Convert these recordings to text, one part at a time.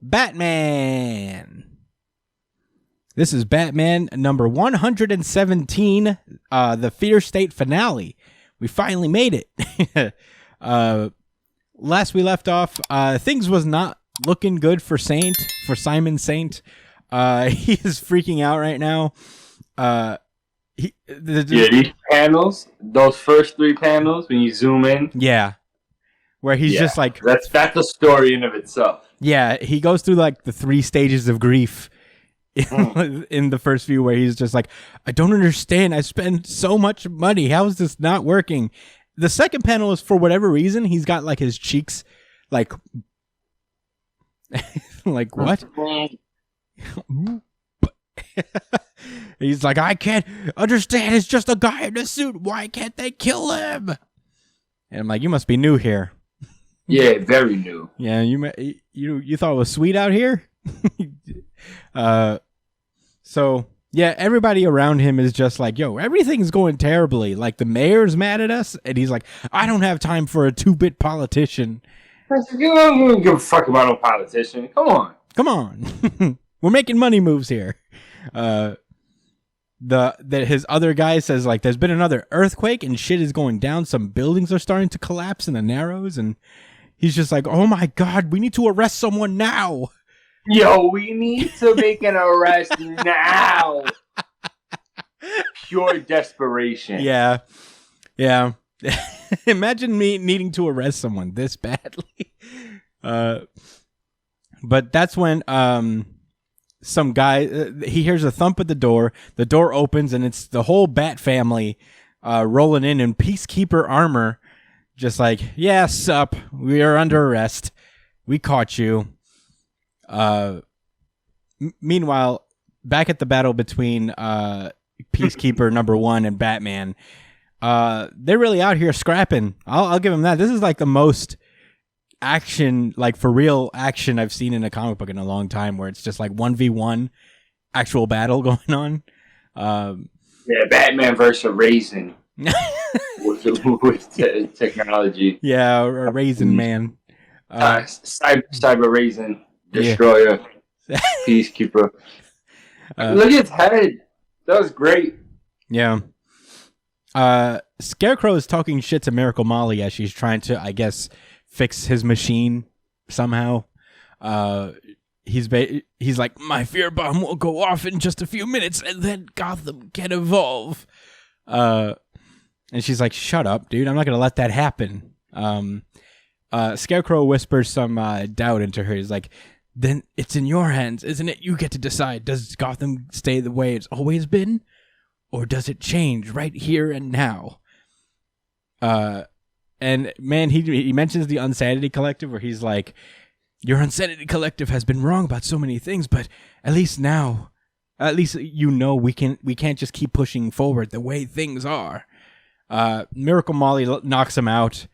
Batman. This is Batman number 117, the Fear State finale. We finally made it. Last we left off, things was not looking good for Simon Saint. He is freaking out right now. These panels, those first three panels, when you zoom in. Yeah. Where he's just like... That's a story in of itself. Yeah, he goes through like the 3 stages of grief in the first few, where he's just like, I don't understand. I spend so much money. How is this not working? The second panel is, for whatever reason, he's got like his cheeks like... like what? He's like, I can't understand. It's just a guy in a suit. Why can't they kill him? And I'm like, you must be new here. Yeah, very new. Yeah, you thought it was sweet out here? So yeah, everybody around him is just like, yo, everything's going terribly. Like the mayor's mad at us, and he's like, I don't have time for a 2-bit politician. You don't give a fuck about no politician. Come on. We're making money moves here. His other guy says, like, there's been another earthquake and shit is going down. Some buildings are starting to collapse in the Narrows, and he's just like, oh my god, we need to arrest someone now. Yo, we need to make an arrest now. Pure desperation. Yeah. Imagine me needing to arrest someone this badly. But that's when some guy, he hears a thump at the door. The door opens, and it's the whole Bat family rolling in peacekeeper armor. Just like, yeah, sup, we are under arrest. We caught you. Meanwhile, back at the battle between Peacekeeper number 1 and Batman, they're really out here scrapping. I'll give them that. This is like the most action, like for real action I've seen in a comic book in a long time, where it's just like 1v1 actual battle going on. Yeah, Batman versus Raisin. with technology. Yeah, a Raisin Man. Cyber Raisin. Destroyer. Yeah. Peacekeeper. Look at his head. That was great. Yeah. Scarecrow is talking shit to Miracle Molly as she's trying to, I guess, fix his machine somehow. He's like, my fear bomb will go off in just a few minutes, and then Gotham can evolve. And she's like, shut up, dude. I'm not going to let that happen. Scarecrow whispers some doubt into her. He's like, then it's in your hands, isn't it? You get to decide. Does Gotham stay the way it's always been? Or does it change right here and now? And man, he mentions the Unsanity Collective, where he's like, your Unsanity Collective has been wrong about so many things, but at least now, we can't just keep pushing forward the way things are. Miracle Molly knocks him out,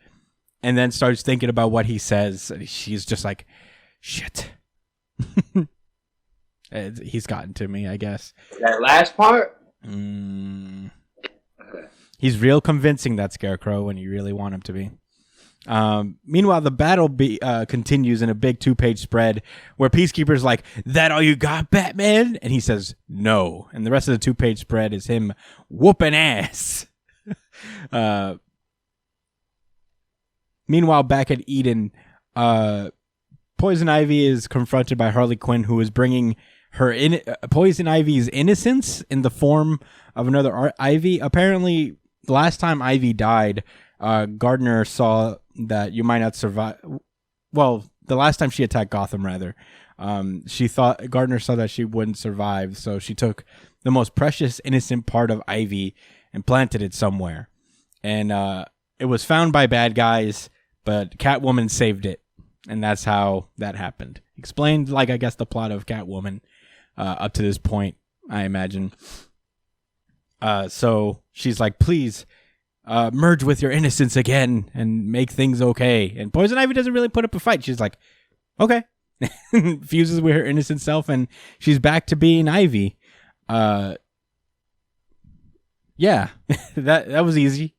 and then starts thinking about what he says. She's just like, shit. He's gotten to me, I guess. That last part? He's real convincing, that Scarecrow, when you really want him to be. Meanwhile, the battle continues in a big 2-page spread where Peacekeeper's like, that all you got, Batman? And he says, no. And the rest of the 2-page spread is him whooping ass. Meanwhile, back at Eden, Poison Ivy is confronted by Harley Quinn, who is bringing her Poison Ivy's innocence in the form of another Ivy. Apparently, the last time Ivy died, Gardner saw that you might not survive. Well, the last time she attacked Gotham, rather, Gardner saw that she wouldn't survive, so she took the most precious, innocent part of Ivy and planted it somewhere. And it was found by bad guys, but Catwoman saved it. And that's how that happened. Explained, like, I guess, the plot of Catwoman up to this point, I imagine. So she's like, please merge with your innocence again and make things okay. And Poison Ivy doesn't really put up a fight. She's like, okay. Fuses with her innocent self, and she's back to being Ivy. Yeah, that was easy.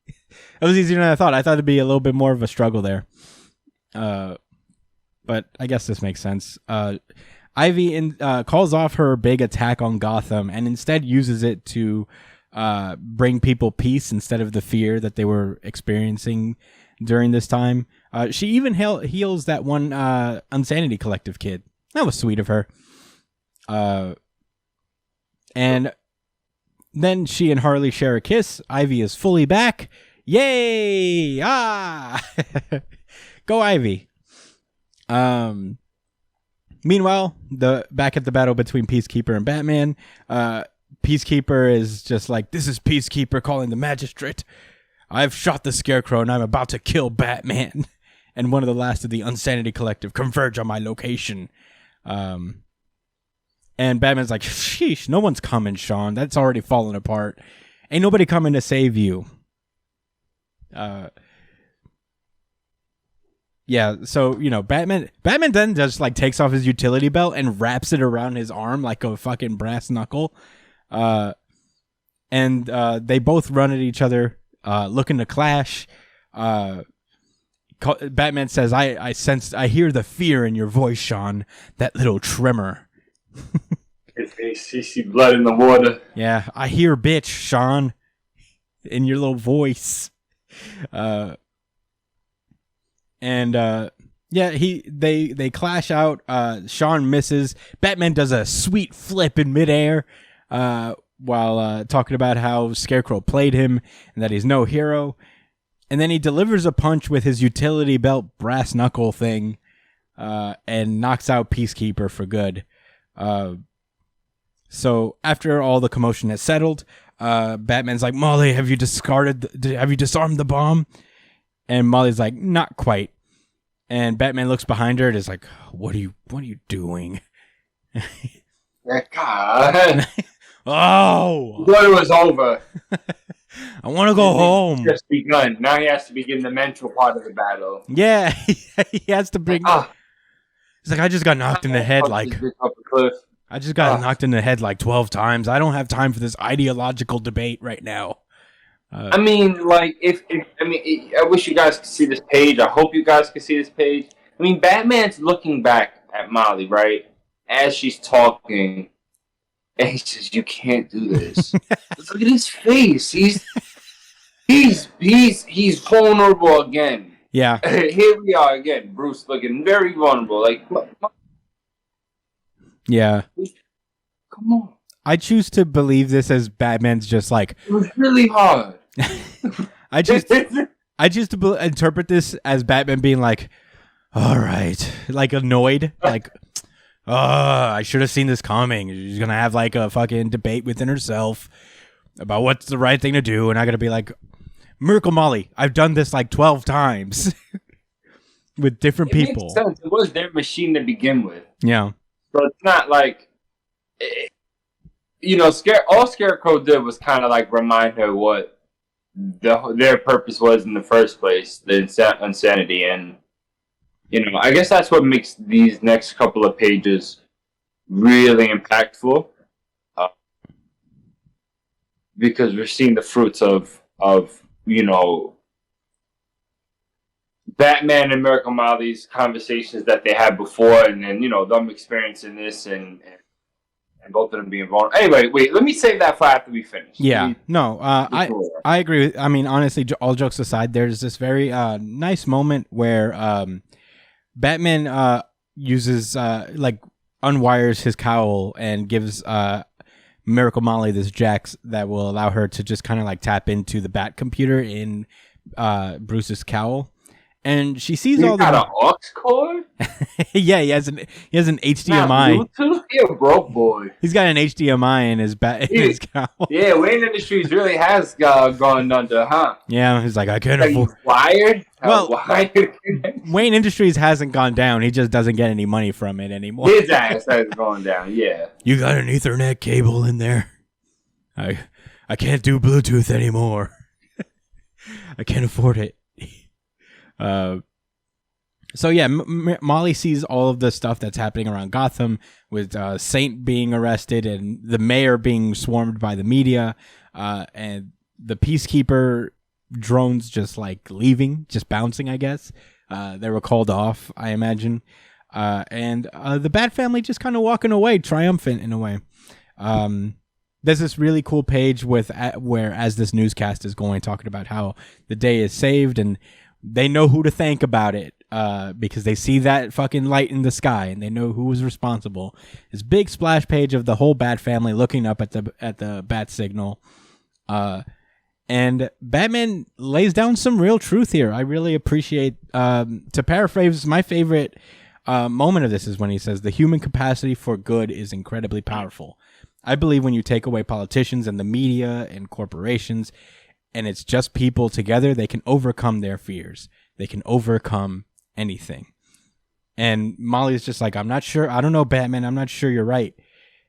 That was easier than I thought. I thought it'd be a little bit more of a struggle there. But but I guess this makes sense. Ivy calls off her big attack on Gotham and instead uses it to bring people peace instead of the fear that they were experiencing during this time. She even heals that one Insanity Collective kid. That was sweet of her. And then she and Harley share a kiss. Ivy is fully back. Yay! Ah! Go Ivy. Meanwhile, back at the battle between Peacekeeper and Batman, Peacekeeper is just like, this is Peacekeeper calling the magistrate. I've shot the Scarecrow and I'm about to kill Batman. And one of the last of the Insanity Collective converge on my location. And Batman's like, sheesh, no one's coming, Sean. That's already fallen apart. Ain't nobody coming to save you. Yeah, so, Batman then just, takes off his utility belt and wraps it around his arm like a fucking brass knuckle. And they both run at each other, looking to clash. Batman says, I hear the fear in your voice, Sean. That little tremor. You see blood in the water. Yeah, I hear bitch, Sean, in your little voice. They clash out. Sean misses. Batman does a sweet flip in midair while talking about how Scarecrow played him and that he's no hero. And then he delivers a punch with his utility belt brass knuckle thing and knocks out Peacekeeper for good. So after all the commotion has settled, Batman's like, Molly, have you disarmed the bomb? And Molly's like, not quite. And Batman looks behind her and is like, what are you doing? God. Oh, But it was over. I want to go home. Just begun. Now he has to begin the mental part of the battle. Yeah, he has to bring. He's like, I just got knocked in the head knocked in the head 12 times. I don't have time for this ideological debate right now. I wish you guys could see this page. I hope you guys can see this page. I mean, Batman's looking back at Molly, right, as she's talking, and he says, "You can't do this." Look at his face. He's vulnerable again. Yeah. Here we are again. Bruce looking very vulnerable. Yeah. Come on. I choose to believe this as Batman's just like. It was really hard. I choose to interpret this as Batman being like, all right, annoyed, I should have seen this coming. She's gonna have a fucking debate within herself about what's the right thing to do, and I'm gonna be like, Miracle Molly, I've done this 12 times with different people. Makes sense. It was their machine to begin with. Yeah. So it's not all Scarecrow did was kind of remind her what their purpose was in the first place, the insanity, and I guess that's what makes these next couple of pages really impactful, because we're seeing the fruits of Batman and Miracle Molly's conversations that they had before, and then them experiencing this and both of them being vulnerable. Anyway, wait, let me save that for after we finish. Yeah, I agree. I mean, honestly, all jokes aside, there's this very nice moment where Batman uses unwires his cowl and gives Miracle Molly this jacks that will allow her to just kind of tap into the Bat computer in Bruce's cowl. And she sees all got an aux cord? Yeah, he has an HDMI. Bluetooth? He a broke boy. He's got an HDMI in his his cowl. Yeah, Wayne Industries really has gone under, huh? Yeah, he's like, I can't afford. Wired? Wired? Wayne Industries hasn't gone down. He just doesn't get any money from it anymore. His ass has gone down. Yeah. You got an Ethernet cable in there? I can't do Bluetooth anymore. I can't afford it. So yeah, Molly sees all of the stuff that's happening around Gotham with Saint being arrested and the mayor being swarmed by the media, and the Peacekeeper drones just leaving, just bouncing, I guess. They were called off, I imagine. and the Bat Family just kind of walking away triumphant in a way. There's this really cool page where as this newscast is going, talking about how the day is saved and they know who to thank about it, because they see that fucking light in the sky and they know who was responsible. This big splash page of the whole Bat Family looking up at the bat signal. And Batman lays down some real truth here. I really appreciate, to paraphrase, my favorite moment of this is when he says, the human capacity for good is incredibly powerful. I believe when you take away politicians and the media and corporations, and it's just people together, they can overcome their fears. They can overcome anything. And Molly's just like, I'm not sure. I don't know, Batman. I'm not sure you're right.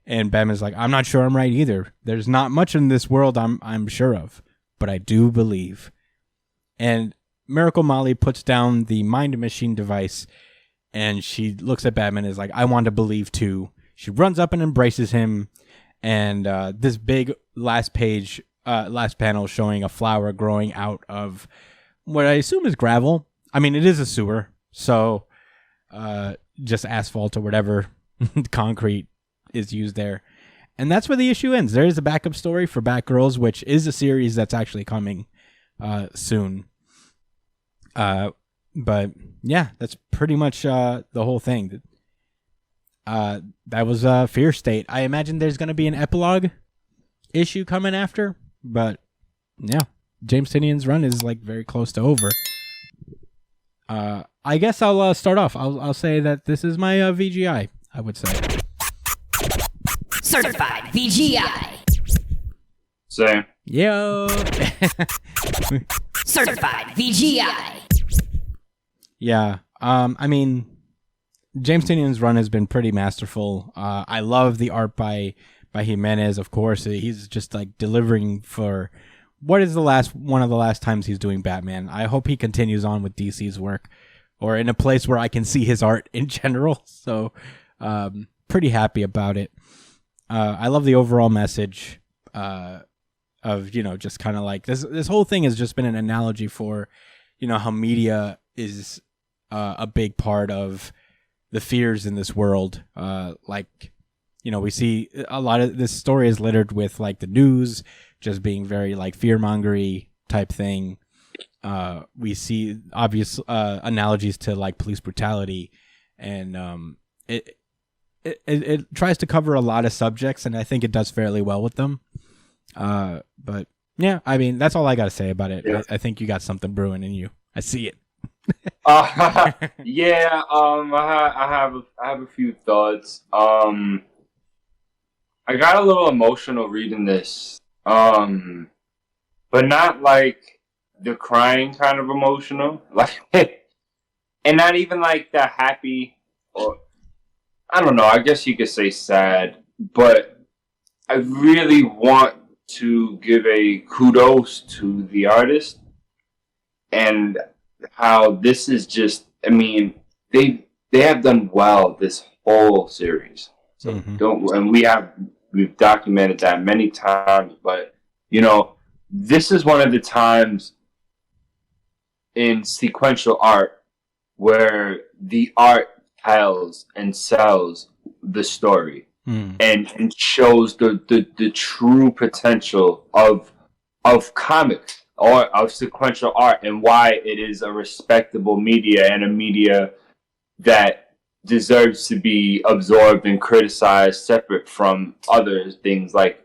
And Batman's like, I'm not sure I'm right either. There's not much in this world I'm sure of, but I do believe. And Miracle Molly puts down the mind machine device, and she looks at Batman and is like, I want to believe too. She runs up and embraces him. And this big last panel showing a flower growing out of what I assume is gravel. I mean, it is a sewer, so just asphalt or whatever concrete is used there. And that's where the issue ends. There is a backup story for Batgirls, which is a series that's actually coming soon. But yeah, that's pretty much the whole thing. That was Fear State. I imagine there's going to be an epilogue issue coming after, but yeah, James Tynion's run is like very close to over. I guess I'll start off. I'll say that this is my VGI, I would say. Certified VGI. Same. Yo. Certified VGI. Yeah. I mean, James Tynion's run has been pretty masterful. I love the art by Jimenez, of course. He's just like delivering for what is one of the last times he's doing Batman. I hope he continues on with DC's work, or in a place where I can see his art in general. So, pretty happy about it. I love the overall message of, just kind of like this whole thing has just been an analogy for, how media is a big part of the fears in this world. We see a lot of this story is littered with like the news just being very like fear-mongery type thing. We see obvious analogies to like police brutality, and it tries to cover a lot of subjects, and I think it does fairly well with them. But yeah, I mean, that's all I got to say about it. Yeah. I think you got something brewing in you. I see it. Yeah. I have a few thoughts. I got a little emotional reading this. But not like the crying kind of emotional, like, and not even like the happy, or I don't know. I guess you could say sad, but I really want to give a kudos to the artist and how this is just. I mean, they have done well this whole series. So we've documented that many times, but this is one of the times in sequential art where the art tells and sells the story and shows the true potential of comics or of sequential art, and why it is a respectable media and a media that deserves to be absorbed and criticized separate from other things like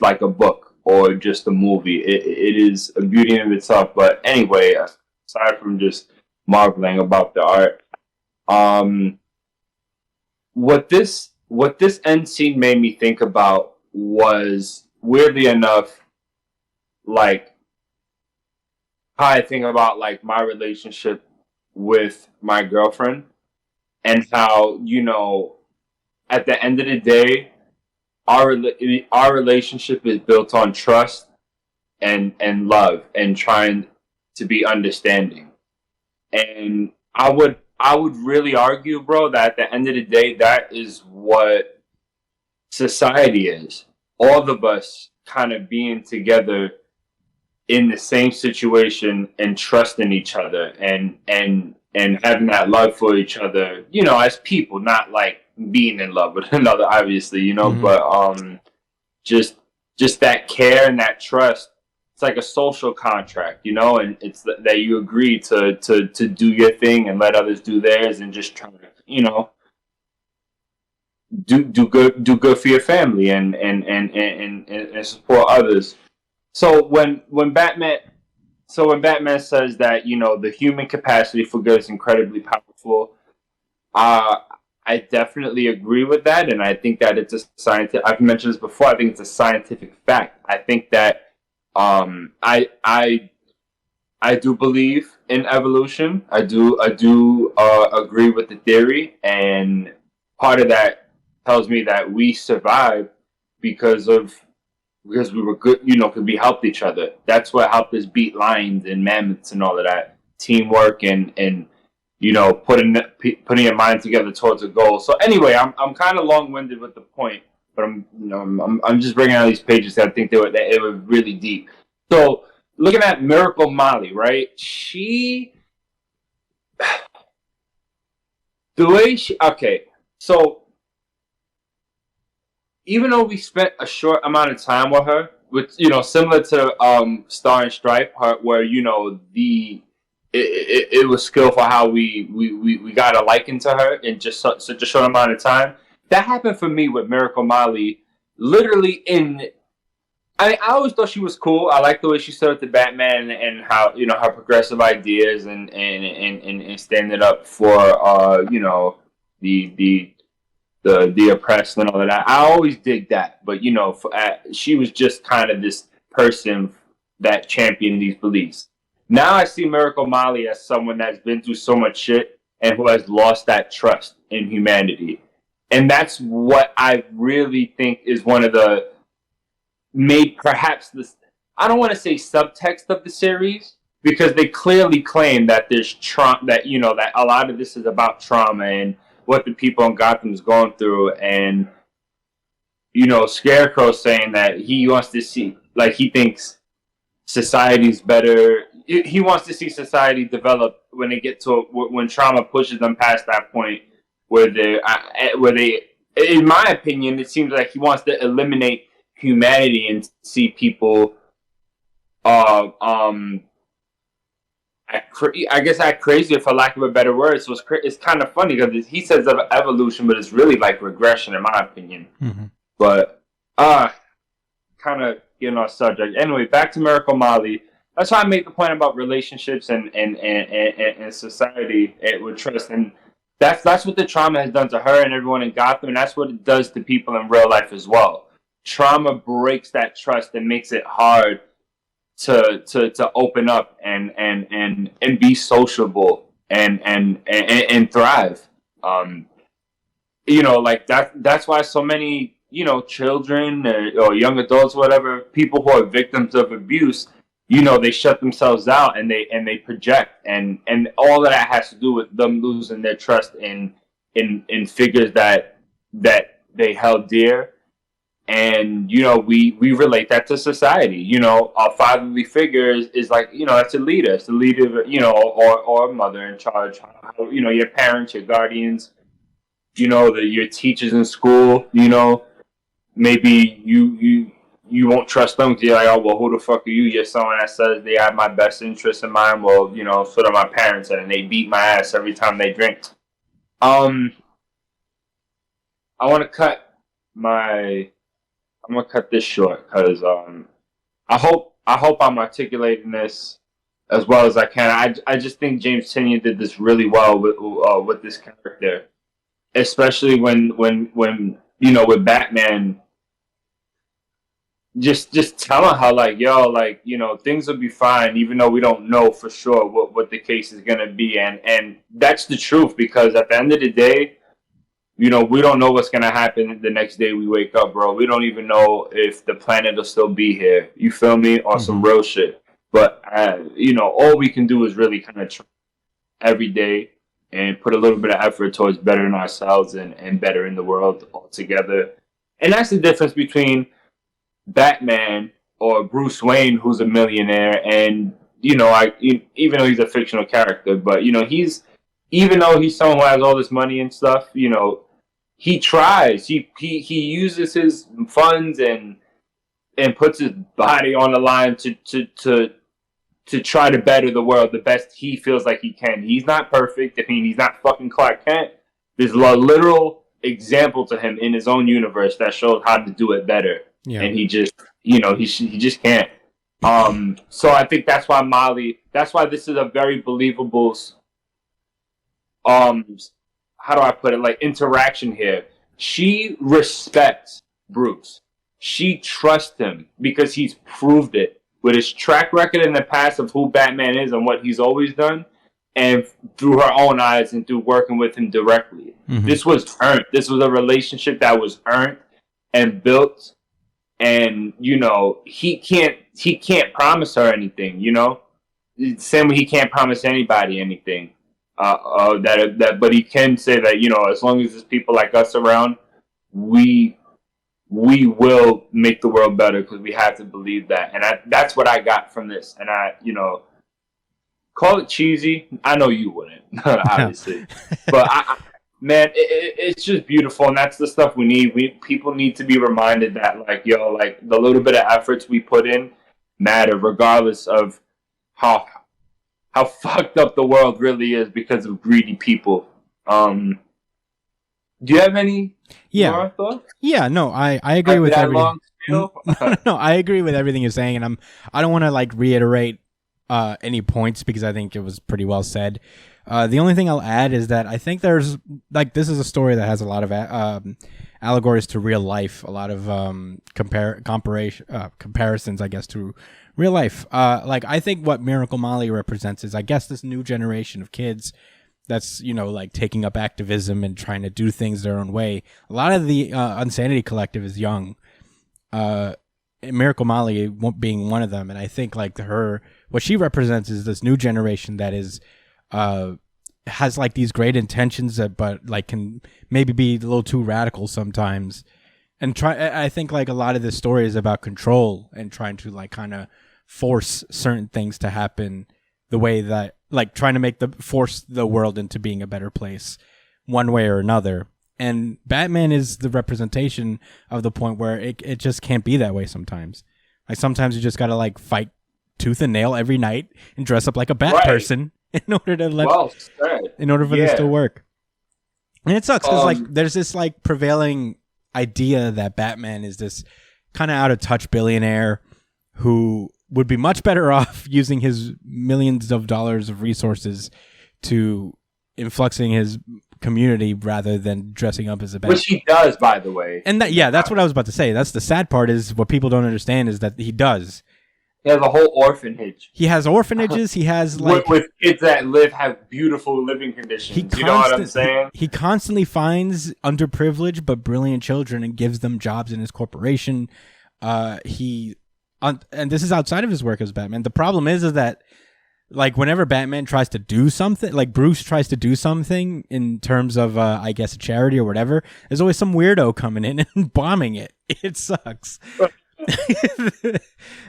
a book or just a movie. It is a beauty in itself. But anyway, aside from just marveling about the art, what this end scene made me think about was, weirdly enough, like how I think about like my relationship with my girlfriend, and how, at the end of the day, our relationship is built on trust and love and trying to be understanding. And I would really argue, bro, that at the end of the day, that is what society is. All of us kind of being together in the same situation and trusting each other and having that love for each other, you know, as people, not like being in love with another, obviously, you know, but just that care and that trust. It's like a social contract, you know, and it's that you agree to do your thing and let others do theirs, and just try to, you know, do good for your family and support others. So when Batman says that, you know, the human capacity for good is incredibly powerful, I definitely agree with that, and I think that it's a scientific. I've mentioned this before. I think it's a scientific fact. I think that I do believe in evolution. I do agree with the theory, and part of that tells me that we survived because we were good, you know, because we helped each other. That's what helped us beat lions and mammoths and all of that. Teamwork and you know, putting your mind together towards a goal. So anyway, I'm kind of long-winded with the point, but I'm just bringing out these pages that I think it was really deep. So looking at Miracle Molly, right? So even though we spent a short amount of time with her, which, you know, similar to Star and Stripe, where, you know, it was skillful how we got a liking to her in just such a short amount of time. That happened for me with Miracle Molly, literally I always thought she was cool. I liked the way she stood up to Batman and how, you know, her progressive ideas and standing up for you know, the oppressed and all of that. I always dig that, but, you know, she was just kind of this person that championed these beliefs. Now I see Miracle Molly as someone that's been through so much shit and who has lost that trust in humanity. And that's what I really think is one of the perhaps this, I don't want to say subtext of the series, because they clearly claim that there's trauma, that, you know, that a lot of this is about trauma and what the people in Gotham is going through. And, you know, Scarecrow saying that he wants to see, like, he thinks society's better. He wants to see society develop when they get to when trauma pushes them past that point where they, in my opinion, it seems like he wants to eliminate humanity and see people, I guess act crazier, for lack of a better word. So it's kind of funny because he says of evolution, but it's really like regression, in my opinion. But kind of getting off subject. Anyway, back to Miracle Molly. That's why I make the point about relationships and society with trust, and that's what the trauma has done to her and everyone in Gotham, and that's what it does to people in real life as well. Trauma breaks that trust and makes it hard to open up and be sociable and thrive. You know, like that's why so many, you know, children or young adults, whatever, people who are victims of abuse, you know, they shut themselves out and they project, and all of that has to do with them losing their trust in figures that they held dear. And, you know, we relate that to society. You know, a fatherly figure is like, you know, that's a leader. It's the leader, you know, or a mother in charge. You know, your parents, your guardians, you know, your teachers in school, you know, maybe you won't trust them because you're like, oh, well, who the fuck are you? You're someone that says they have my best interest in mind. Well, you know, so do my parents, and they beat my ass every time they drink. I want to cut I'm gonna cut this short because I hope I'm articulating this as well as I can. I just think James Tynion did this really well with this character, especially when you know, with Batman, just telling her like, yo, like, you know, things will be fine even though we don't know for sure what the case is gonna be, and that's the truth, because at the end of the day, you know, we don't know what's going to happen the next day we wake up, bro. We don't even know if the planet will still be here. You feel me? On some real shit. But, you know, all we can do is really kind of try every day and put a little bit of effort towards bettering ourselves and bettering the world altogether. And that's the difference between Batman or Bruce Wayne, who's a millionaire, and even though he's a fictional character, but even though he's someone who has all this money and stuff, he tries. He uses his funds and puts his body on the line to try to better the world the best he feels like he can. He's not perfect. I mean, he's not fucking Clark Kent. There's a literal example to him in his own universe that shows how to do it better. Yeah. And he just, he just can't. So I think that's why this is a very believable, how do I put it, like, interaction here. She respects Bruce. She trusts him because he's proved it with his track record in the past of who Batman is and what he's always done, and through her own eyes and through working with him directly. Mm-hmm. This was earned. This was a relationship that was earned and built, and he can't promise her anything. Same way he can't promise anybody anything. But he can say that as long as there's people like us around, we will make the world better, because we have to believe that. And that's what I got from this. And call it cheesy. I know you wouldn't, obviously, but man, it's just beautiful, and that's the stuff we need. People need to be reminded that, like the little bit of efforts we put in matter, regardless of how fucked up the world really is because of greedy people. Do you have any more thoughts? Yeah, no, I agree with everything. No, I agree with everything you're saying, and I don't want to reiterate any points because I think it was pretty well said. The only thing I'll add is that I think there's this is a story that has a lot of allegories to real life, a lot of comparisons, I guess, to real life. I think what Miracle Molly represents is, I guess, this new generation of kids that's taking up activism and trying to do things their own way. A lot of the Unsanity Collective is young. Miracle Molly being one of them, and I think what she represents is this new generation that is has these great intentions, but can maybe be a little too radical sometimes. And I think a lot of this story is about control and trying to kind of force certain things to happen the way that trying to force the world into being a better place one way or another. And Batman is the representation of the point where it just can't be that way sometimes. Sometimes you just gotta fight tooth and nail every night and dress up like a bat person in order for this to work. And it sucks because there's this prevailing idea that Batman is this kind of out of touch billionaire who would be much better off using his millions of dollars of resources to influxing his community rather than dressing up as a bat. Which he does, by the way. And that's what I was about to say. That's the sad part, is what people don't understand is that he does. He has a whole orphanage. He has orphanages. He has with kids that have beautiful living conditions. You know what I'm saying? He constantly finds underprivileged but brilliant children and gives them jobs in his corporation. And this is outside of his work as Batman. The problem is that whenever Batman tries to do something, Bruce tries to do something in terms of I guess a charity or whatever, there's always some weirdo coming in and bombing it. It sucks.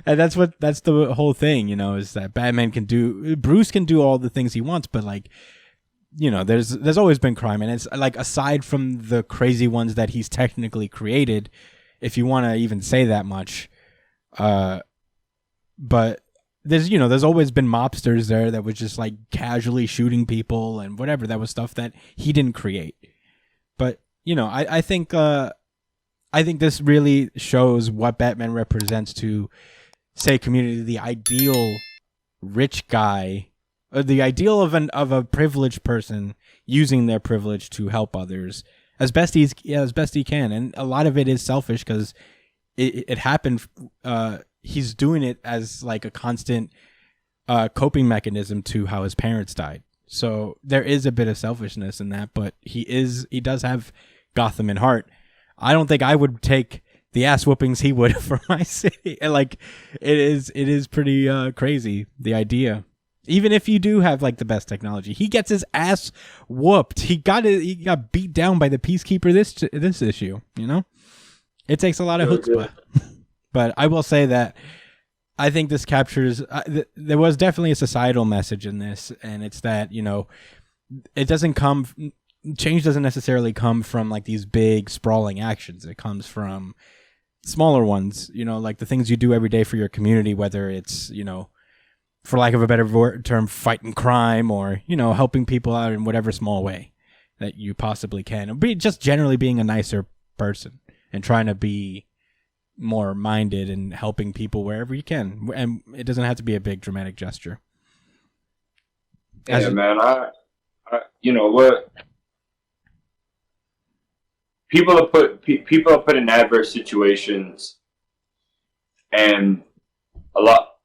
And that's the whole thing, is that Bruce can do all the things he wants, but there's always been crime, and it's aside from the crazy ones that he's technically created, if you want to even say that much. But there's always been mobsters there that was just casually shooting people and whatever. That was stuff that he didn't create. But I think this really shows what Batman represents to, say, community. The ideal rich guy, the ideal of a privileged person using their privilege to help others as best he can, and a lot of it is selfish because it happened. He's doing it as a constant coping mechanism to how his parents died. So there is a bit of selfishness in that, but he does have Gotham in heart. I don't think I would take the ass whoopings he would for my city. It is pretty crazy, the idea. Even if you do have the best technology, he gets his ass whooped. He got beat down by the Peacekeeper this issue. It takes a lot of chutzpah. But I will say that I think this captures. There was definitely a societal message in this, and it's that it doesn't come. Change doesn't necessarily come from like these big sprawling actions. It comes from smaller ones. Like the things you do every day for your community, whether it's for lack of a better term, fighting crime or helping people out in whatever small way that you possibly can, or just generally being a nicer person and trying to be more minded and helping people wherever you can, and it doesn't have to be a big dramatic gesture. Man, I what people are put in adverse situations, and a lot.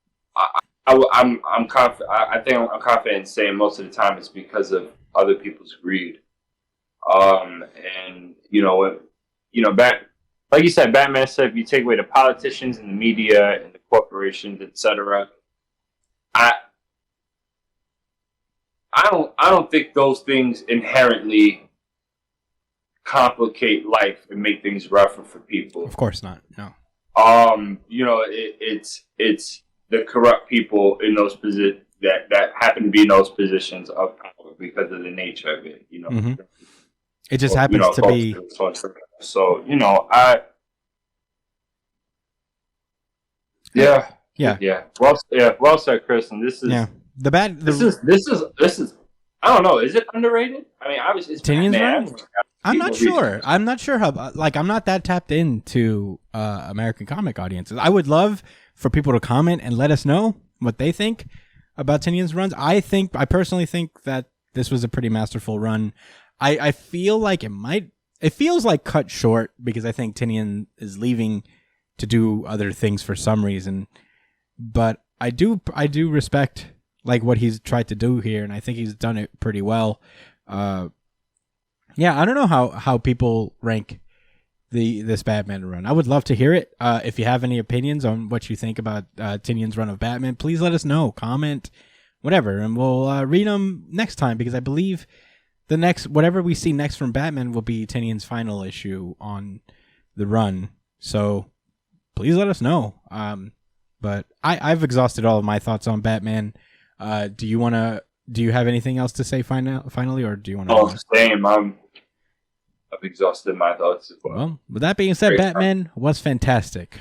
I'm confident. I think I'm confident in saying most of the time it's because of other people's greed. And back like you said, Batman said, if you take away the politicians and the media and the corporations, etc., I don't think those things inherently complicate life and make things rougher for people. Of course not. No. It's the corrupt people in those positions that happen to be in those positions of power because of the nature of it. Mm-hmm. It just happens to be. So yeah. Well said, Chris. And this is This is. I don't know. Is it underrated? I mean, obviously, it's Tinian's Batman. Run? I'm not sure. I'm not sure how. Like, I'm not that tapped into American comic audiences. I would love for people to comment and let us know what they think about Tinian's runs. I personally think that this was a pretty masterful run. I feel like it feels like cut short because I think Tinian is leaving to do other things for some reason. But I do respect like what he's tried to do here, and I think he's done it pretty well. I don't know how people rank this Batman run. I would love to hear it. If you have any opinions on what you think about Tinian's run of Batman, please let us know. Comment, whatever, and we'll read them next time, because I believe the next whatever we see next from Batman will be Tinian's final issue on the run. So please let us know. But I've exhausted all of my thoughts on Batman. Do you have anything else to say finally, or do you want to? Oh, same. I've exhausted my thoughts as well. Well, with that being said, Batman was fantastic.